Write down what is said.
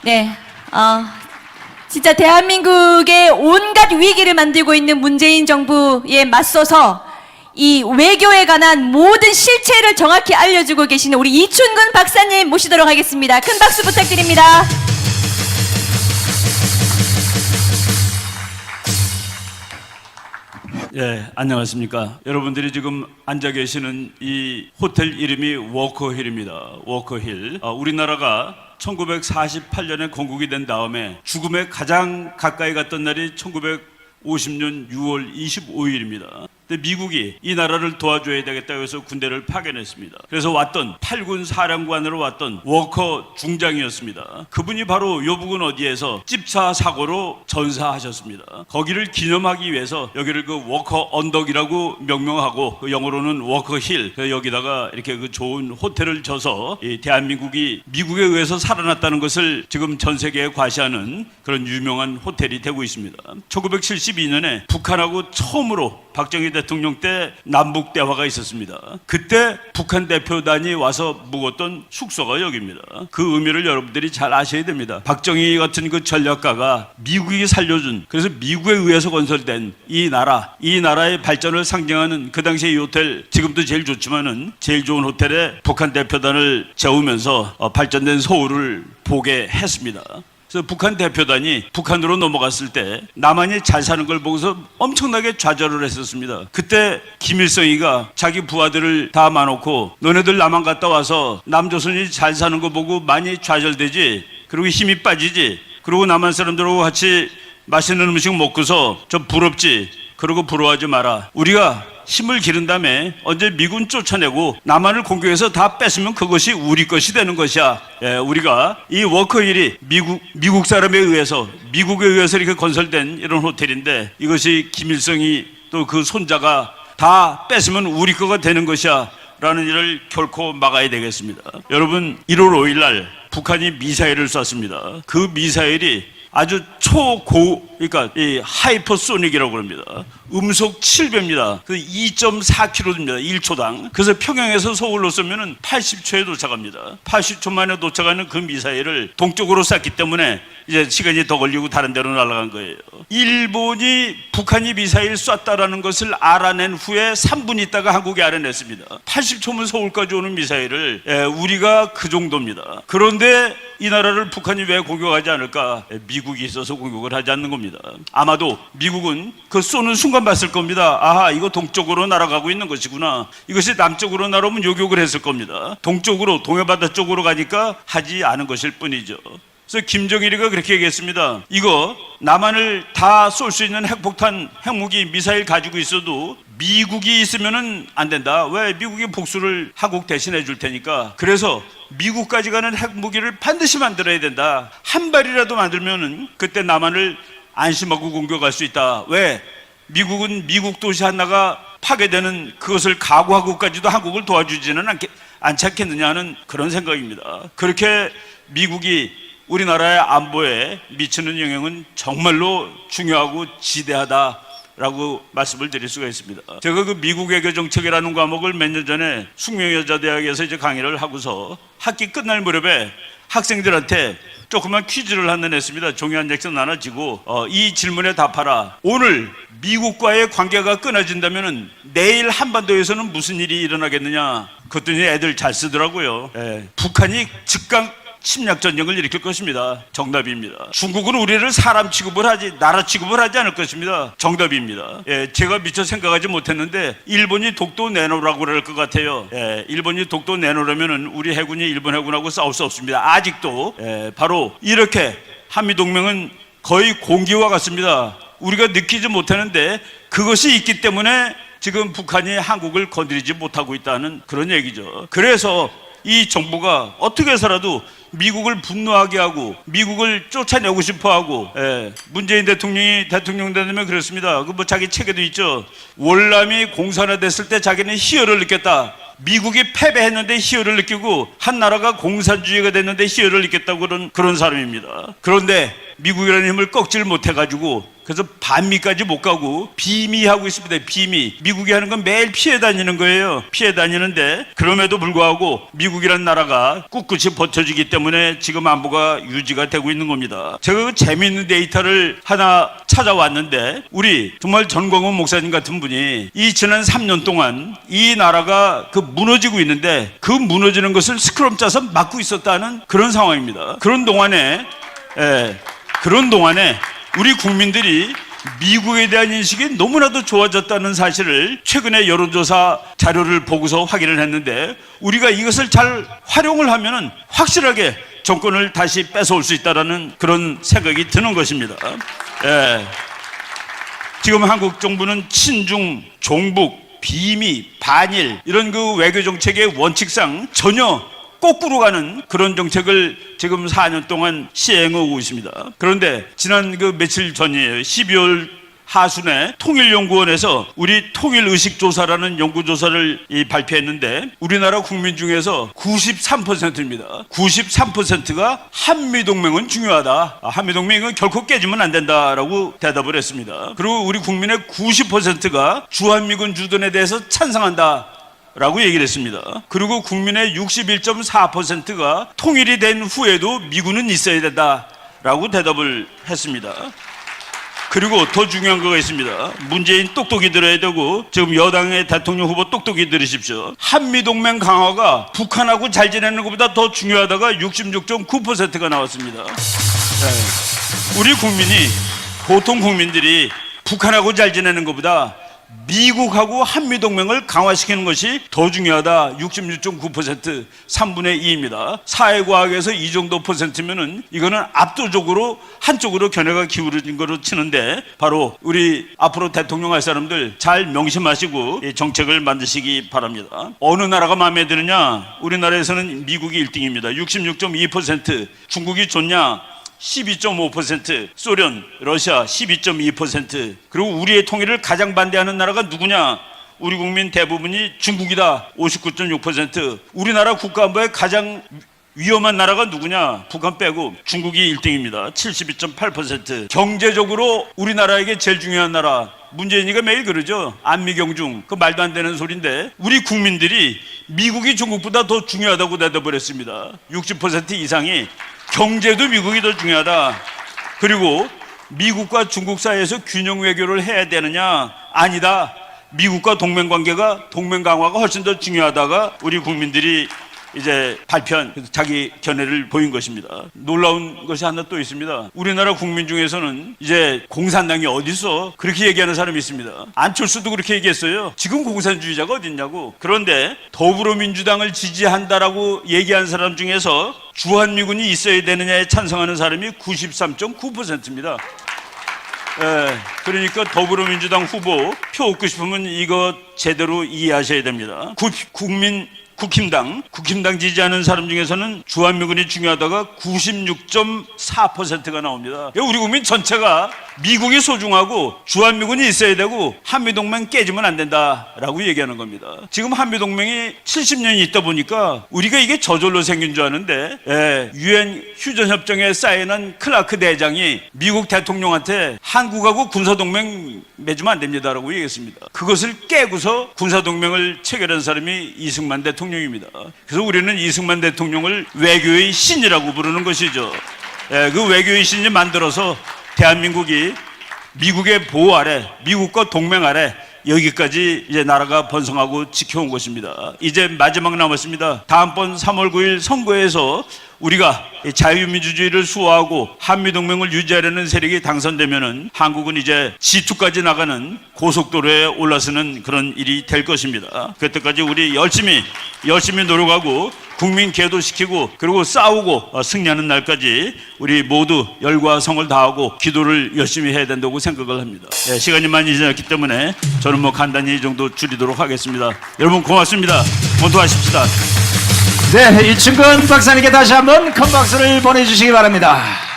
네, 진짜 대한민국의 온갖 위기를 만들고 있는 문재인 정부에 맞서서 이 외교에 관한 모든 실체를 정확히 알려주고 계시는 우리 이춘근 박사님 모시도록 하겠습니다. 큰 박수 부탁드립니다. 예, 안녕하십니까. 여러분들이 지금 앉아 계시는 이 호텔 이름이 워커힐입니다. 워커힐. 우리나라가 1948년에 건국이 된 다음에 죽음에 가장 가까이 갔던 날이 1950년 6월 25일입니다. 근데 미국이 이 나라를 도와줘야 되겠다 해서 군대를 파견했습니다. 그래서 왔던 8군 사령관으로 왔던 워커 중장이었습니다. 그분이 바로 요 부근 어디에서 집사 사고로 전사하셨습니다. 거기를 기념하기 위해서 여기를 그 워커 언덕이라고 명명하고 그 영어로는 워커 힐, 여기다가 이렇게 그 좋은 호텔을 져서 이 대한민국이 미국에 의해서 살아났다는 것을 지금 전 세계에 과시하는 그런 유명한 호텔이 되고 있습니다. 1972년에 북한하고 처음으로 박정희 대통령 때 남북 대화가 있었습니다. 그때 북한 대표단이 와서 묵었던 숙소가 여기입니다. 그 의미를 여러분들이 잘 아셔야 됩니다. 박정희 같은 그 전략가가 미국이 살려준, 그래서 미국에 의해서 건설된 이 나라의 발전을 상징하는 그 당시에 이 호텔, 지금도 제일 좋지만은 제일 좋은 호텔에 북한 대표단을 재우면서 발전된 서울을 보게 했습니다. 그래서 북한 대표단이 북한으로 넘어갔을 때 남한이 잘 사는 걸 보고서 엄청나게 좌절을 했었습니다. 그때 김일성이가 자기 부하들을 다 마놓고 너네들 남한 갔다 와서 남조선이 잘 사는 거 보고 많이 좌절되지, 그리고 힘이 빠지지, 그리고 남한 사람들하고 같이 맛있는 음식 먹고서 좀 부럽지, 그러고 부러워하지 마라. 우리가 힘을 기른 다음에 언제 미군 쫓아내고 남한을 공격해서 다 뺏으면 그것이 우리 것이 되는 것이야. 우리가 이 워커힐이 미국 사람에 의해서, 미국에 의해서 이렇게 건설된 이런 호텔인데, 이것이 김일성이 또 그 손자가 다 뺏으면 우리 거가 되는 것이야 라는 일을 결코 막아야 되겠습니다. 여러분, 1월 5일 날 북한이 미사일을 쐈습니다. 그 미사일이 아주 그러니까 이 하이퍼소닉이라고 합니다. 음속 7배입니다. 그 2.4km입니다. 1초당. 그래서 평양에서 서울로 쏘면은 80초에 도착합니다. 80초 만에 도착하는 그 미사일을 동쪽으로 쐈기 때문에 이제 시간이 더 걸리고 다른 데로 날아간 거예요. 일본이 북한이 미사일 쐈다라는 것을 알아낸 후에 3분 있다가 한국이 알아냈습니다. 80초면 서울까지 오는 미사일을 우리가 그 정도입니다. 그런데 이 나라를 북한이 왜 공격하지 않을까? 미국이 있어서 공격을 하지 않는 겁니다. 아마도 미국은 그 쏘는 순간 봤을 겁니다. 아하, 이거 동쪽으로 날아가고 있는 것이구나. 이것이 남쪽으로 날아오면 요격을 했을 겁니다. 동쪽으로, 동해바다 쪽으로 가니까 하지 않은 것일 뿐이죠. 그래서 김정일이가 그렇게 얘기했습니다. 이거 남한을 다 쏠 수 있는 핵폭탄, 핵무기, 미사일 가지고 있어도 미국이 있으면은 안 된다. 왜? 미국이 복수를 한국 대신해 줄 테니까. 그래서 미국까지 가는 핵무기를 반드시 만들어야 된다. 한 발이라도 만들면은 그때 남한을 안심하고 공격할 수 있다. 왜? 미국은 미국 도시 하나가 파괴되는 그것을 각오하고까지도 한국을 도와주지는 않지 않겠느냐 하는 그런 생각입니다. 그렇게 미국이 우리나라의 안보에 미치는 영향은 정말로 중요하고 지대하다라고 말씀을 드릴 수가 있습니다. 제가 그 미국 외교 정책이라는 과목을 몇 년 전에 숙명여자대학에서 이제 강의를 하고서 학기 끝날 무렵에 학생들한테 조그만 퀴즈를 한 번 했습니다. 종이 한 장씩 나눠지고 이 질문에 답하라. 오늘 미국과의 관계가 끊어진다면 내일 한반도에서는 무슨 일이 일어나겠느냐. 그랬더니 애들 잘 쓰더라고요. 북한이 즉각 침략 전쟁을 일으킬 것입니다. 정답입니다. 중국은 우리를 사람 취급을 하지, 나라 취급을 하지 않을 것입니다. 정답입니다. 제가 미처 생각하지 못했는데 일본이 독도 내놓으라고 그럴 것 같아요. 일본이 독도 내놓으려면 우리 해군이 일본 해군하고 싸울 수 없습니다. 아직도. 바로 이렇게 한미동맹은 거의 공기와 같습니다. 우리가 느끼지 못하는데 그것이 있기 때문에 지금 북한이 한국을 건드리지 못하고 있다는 그런 얘기죠. 그래서 이 정부가 어떻게 해서라도 미국을 분노하게 하고 미국을 쫓아내고 싶어하고, 문재인 대통령이 대통령 되면 그랬습니다. 그 뭐 자기 책에도 있죠. 월남이 공산화됐을 때 자기는 희열을 느꼈다. 미국이 패배했는데 희열을 느끼고 한 나라가 공산주의가 됐는데 희열을 느꼈다고 그런 사람입니다. 그런데 미국이라는 힘을 꺾질 못해가지고 그래서 반미까지 못 가고 비미하고 있습니다. 비미. 미국이 하는 건 매일 피해 다니는 거예요. 피해 다니는데 그럼에도 불구하고 미국이라는 나라가 꿋꿋이 버텨주기 때문에 지금 안보가 유지가 되고 있는 겁니다. 제가 그 재미있는 데이터를 하나 찾아왔는데 우리 정말 전광훈 목사님 같은 분이 이 지난 3년 동안 이 나라가 그 무너지고 있는데 그 무너지는 것을 스크럼 짜서 막고 있었다는 그런 상황입니다. 그런 동안에 우리 국민들이 미국에 대한 인식이 너무나도 좋아졌다는 사실을 최근에 여론조사 자료를 보고서 확인을 했는데 우리가 이것을 잘 활용을 하면은 확실하게 정권을 다시 뺏어올 수 있다는 그런 생각이 드는 것입니다. 지금 한국 정부는 친중, 종북, 비미, 반일 이런 그 외교 정책의 원칙상 전혀 거꾸로 가는 그런 정책을 지금 4년 동안 시행하고 있습니다. 그런데 지난 그 며칠 전이에요. 12월 하순에 통일연구원에서 우리 통일의식조사라는 연구조사를 발표했는데 우리나라 국민 중에서 93%입니다. 93%가 한미동맹은 중요하다. 한미동맹은 결코 깨지면 안 된다라고 대답을 했습니다. 그리고 우리 국민의 90%가 주한미군 주둔에 대해서 찬성한다 라고 얘기를 했습니다. 그리고 국민의 61.4%가 통일이 된 후에도 미군은 있어야 된다라고 대답을 했습니다. 그리고 더 중요한 거가 있습니다. 문재인 똑똑히 들어야 되고 지금 여당의 대통령 후보 똑똑히 들으십시오. 한미동맹 강화가 북한하고 잘 지내는 것보다 더 중요하다가 66.9%가 나왔습니다. 우리 국민이 보통 국민들이 북한하고 잘 지내는 것보다 미국하고 한미동맹을 강화시키는 것이 더 중요하다. 66.9%, 3분의 2입니다. 사회과학에서 이 정도 퍼센트면은 이거는 압도적으로 한쪽으로 견해가 기울어진 거로 치는데 바로 우리 앞으로 대통령 할 사람들 잘 명심하시고 이 정책을 만드시기 바랍니다. 어느 나라가 마음에 드느냐? 우리나라에서는 미국이 1등입니다. 66.2%, 중국이 좋냐? 12.5%, 소련, 러시아 12.2%, 그리고 우리의 통일을 가장 반대하는 나라가 누구냐? 우리 국민 대부분이 중국이다. 59.6%. 우리나라 국가안보에 가장 위험한 나라가 누구냐? 북한 빼고 중국이 1등입니다. 72.8%. 경제적으로 우리나라에게 제일 중요한 나라 문재인이가 매일 그러죠. 안미경중. 그 말도 안 되는 소리인데 우리 국민들이 미국이 중국보다 더 중요하다고 대답을 했습니다. 60% 이상이 경제도 미국이 더 중요하다. 그리고 미국과 중국 사이에서 균형 외교를 해야 되느냐? 아니다. 미국과 동맹관계가 동맹 강화가 훨씬 더 중요하다가 우리 국민들이 이제 발표한 자기 견해를 보인 것입니다. 놀라운 것이 하나 또 있습니다. 우리나라 국민 중에서는 이제 공산당이 어디서 그렇게 얘기하는 사람이 있습니다. 안철수도 그렇게 얘기했어요. 지금 공산주의자가 어디 있냐고. 그런데 더불어민주당을 지지한다라고 얘기한 사람 중에서 주한미군이 있어야 되느냐에 찬성하는 사람이 93.9%입니다. 그러니까 더불어민주당 후보 표 얻고 싶으면 이거 제대로 이해하셔야 됩니다. 국힘당 지지하는 사람 중에서는 주한미군이 중요하다가 96.4%가 나옵니다. 우리 국민 전체가 미국이 소중하고 주한미군이 있어야 되고 한미동맹 깨지면 안 된다라고 얘기하는 겁니다. 지금 한미동맹이 70년이 있다 보니까 우리가 이게 저절로 생긴 줄 아는데 유엔 휴전협정에 사인한 클라크 대장이 미국 대통령한테 한국하고 군사동맹 맺으면 안 됩니다라고 얘기했습니다. 그것을 깨고서 군사동맹을 체결한 사람이 이승만 대통령입니다. 그래서 우리는 이승만 대통령을 외교의 신이라고 부르는 것이죠. 그 외교의 신이 만들어서 대한민국이 미국의 보호 아래, 미국과 동맹 아래 여기까지 이제 나라가 번성하고 지켜온 것입니다. 이제 마지막 남았습니다. 다음번 3월 9일 선거에서 우리가 자유민주주의를 수호하고 한미동맹을 유지하려는 세력이 당선되면은 한국은 이제 G2까지 나가는 고속도로에 올라서는 그런 일이 될 것입니다. 그때까지 우리 열심히 노력하고 국민 계도시키고 그리고 싸우고 승리하는 날까지 우리 모두 열과 성을 다하고 기도를 열심히 해야 된다고 생각을 합니다. 시간이 많이 지났기 때문에 저는 간단히 이 정도 줄이도록 하겠습니다. 여러분 고맙습니다. 원투하십시다. 네, 이충근 박사님께 다시 한번 큰 박수를 보내주시기 바랍니다.